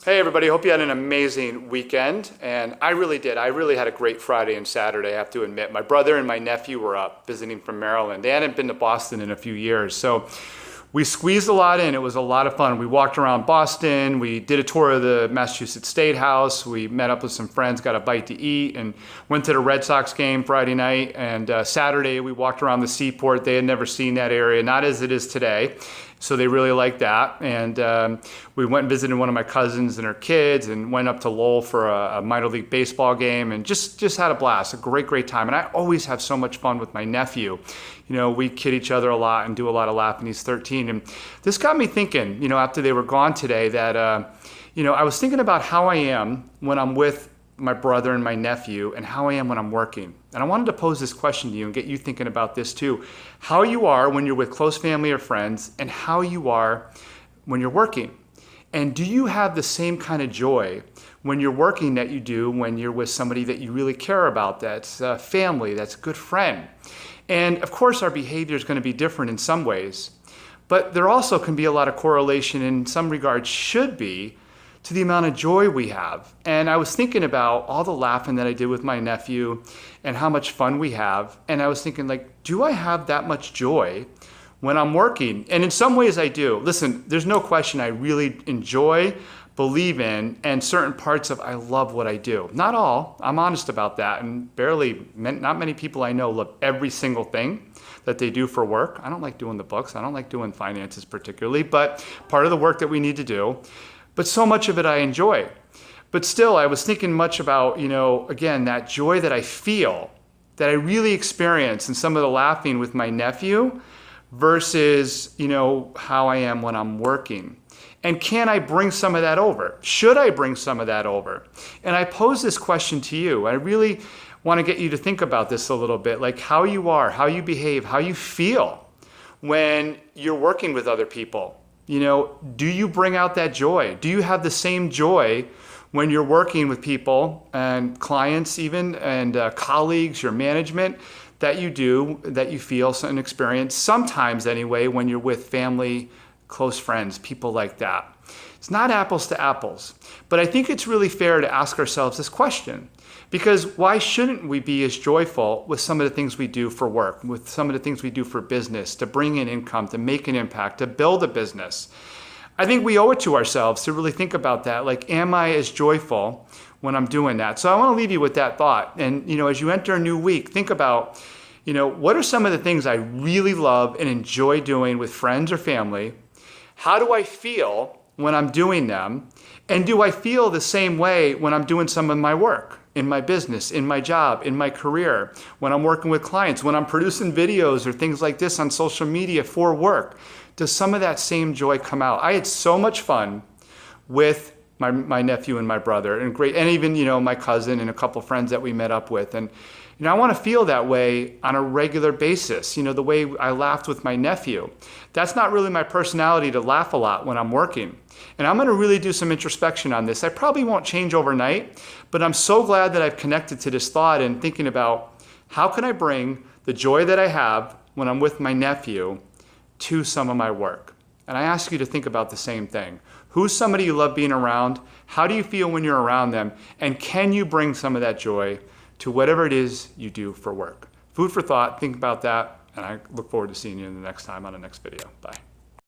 Hey everybody, hope you had an amazing weekend, and I really did. I really had a great Friday and Saturday, I have to admit. My brother and my nephew were up visiting from Maryland. They hadn't been to Boston in a few years, so we squeezed a lot in. It was a lot of fun. We walked around Boston, we did a tour of the Massachusetts State House, we met up with some friends, got a bite to eat, and went to the Red Sox game Friday night, and Saturday we walked around the seaport. They had never seen that area, not as it is today. So they really liked that. And we went and visited one of my cousins and her kids and went up to Lowell for a minor league baseball game and just had a blast, a great time. And I always have so much fun with my nephew. You know, we kid each other a lot and do a lot of laughing. He's 13. And this got me thinking, you know, after they were gone today that, you know, I was thinking about how I am when I'm with my brother and my nephew and how I am when I'm working. And I wanted to pose this question to you and get you thinking about this too. How you are when you're with close family or friends and how you are when you're working. And do you have the same kind of joy when you're working that you do when you're with somebody that you really care about, that's family, that's a good friend? And of course our behavior is going to be different in some ways, but there also can be a lot of correlation in some regards should be to the amount of joy we have. And I was thinking about all the laughing that I did with my nephew and how much fun we have. And I was thinking, like, do I have that much joy when I'm working? And in some ways I do. Listen, there's no question I really enjoy, believe in, and certain parts of I love what I do. Not all, I'm honest about that. And not many people I know love every single thing that they do for work. I don't like doing the books. I don't like doing finances particularly, but part of the work that we need to do. But so much of it I enjoy. But still, I was thinking much about, you know, again, that joy that I feel, that I really experience in some of the laughing with my nephew versus, you know, how I am when I'm working. And can I bring some of that over? Should I bring some of that over? And I pose this question to you. I really want to get you to think about this a little bit, like how you are, how you behave, how you feel when you're working with other people. You know, do you bring out that joy? Do you have the same joy when you're working with people and clients even and colleagues, your management, that you do, that you feel and experience sometimes anyway when you're with family, close friends, people like that? It's not apples to apples, but I think it's really fair to ask ourselves this question. Because why shouldn't we be as joyful with some of the things we do for work, with some of the things we do for business, to bring in income, to make an impact, to build a business? I think we owe it to ourselves to really think about that. Like, am I as joyful when I'm doing that? So I want to leave you with that thought. And, you know, as you enter a new week, think about, you know, what are some of the things I really love and enjoy doing with friends or family? How do I feel when I'm doing them? And do I feel the same way when I'm doing some of my work, in my business, in my job, in my career, when I'm working with clients, when I'm producing videos or things like this on social media for work? Does some of that same joy come out? I had so much fun with my nephew and my brother and even, you know, my cousin and a couple friends that we met up with. And, you know, I want to feel that way on a regular basis. You know, the way I laughed with my nephew. That's not really my personality to laugh a lot when I'm working. And I'm going to really do some introspection on this. I probably won't change overnight, but I'm so glad that I've connected to this thought and thinking about how can I bring the joy that I have when I'm with my nephew to some of my work. And I ask you to think about the same thing. Who's somebody you love being around? How do you feel when you're around them? And can you bring some of that joy to whatever it is you do for work? Food for thought, think about that, and I look forward to seeing you in the next time on the next video. Bye.